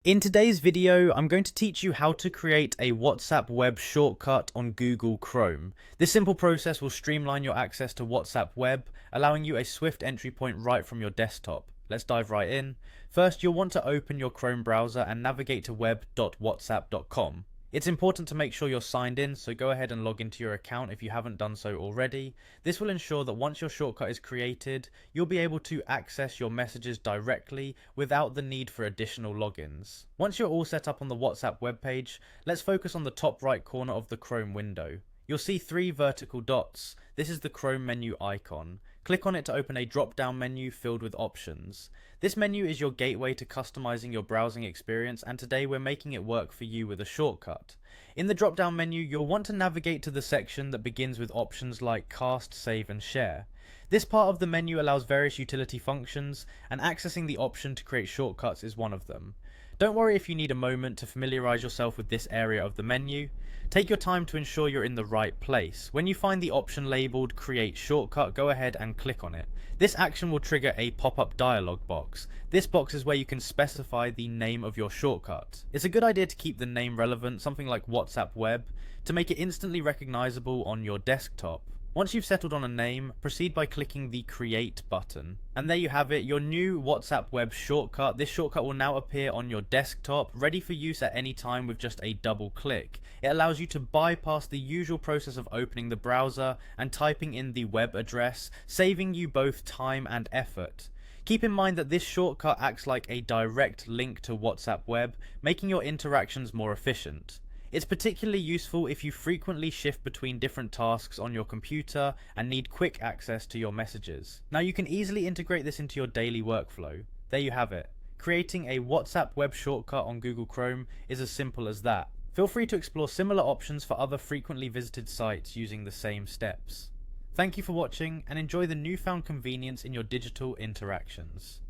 In today's video, I'm going to teach you how to create a WhatsApp web shortcut on Google Chrome. This simple process will streamline your access to WhatsApp web, allowing you a swift entry point right from your desktop. Let's dive right in. First, you'll want to open your Chrome browser and navigate to web.whatsapp.com. It's important to make sure you're signed in, so go ahead and log into your account if you haven't done so already. This will ensure that once your shortcut is created, you'll be able to access your messages directly without the need for additional logins. Once you're all set up on the WhatsApp webpage, let's focus on the top right corner of the Chrome window. You'll see three vertical dots. This is the Chrome menu icon. Click on it to open a drop-down menu filled with options. This menu is your gateway to customizing your browsing experience, and today we're making it work for you with a shortcut. In the drop-down menu, you'll want to navigate to the section that begins with options like cast, save and share. This part of the menu allows various utility functions, and accessing the option to create shortcuts is one of them. Don't worry if you need a moment to familiarize yourself with this area of the menu. Take your time to ensure you're in the right place. When you find the option labeled Create Shortcut, go ahead and click on it. This action will trigger a pop-up dialog box. This box is where you can specify the name of your shortcut. It's a good idea to keep the name relevant, something like WhatsApp Web, to make it instantly recognizable on your desktop. Once you've settled on a name, proceed by clicking the Create button. And there you have it, your new WhatsApp web shortcut. This shortcut will now appear on your desktop, ready for use at any time with just a double click. It allows you to bypass the usual process of opening the browser and typing in the web address, saving you both time and effort. Keep in mind that this shortcut acts like a direct link to WhatsApp web, making your interactions more efficient. It's particularly useful if you frequently shift between different tasks on your computer and need quick access to your messages. Now you can easily integrate this into your daily workflow. There you have it. Creating a WhatsApp web shortcut on Google Chrome is as simple as that. Feel free to explore similar options for other frequently visited sites using the same steps. Thank you for watching and enjoy the newfound convenience in your digital interactions.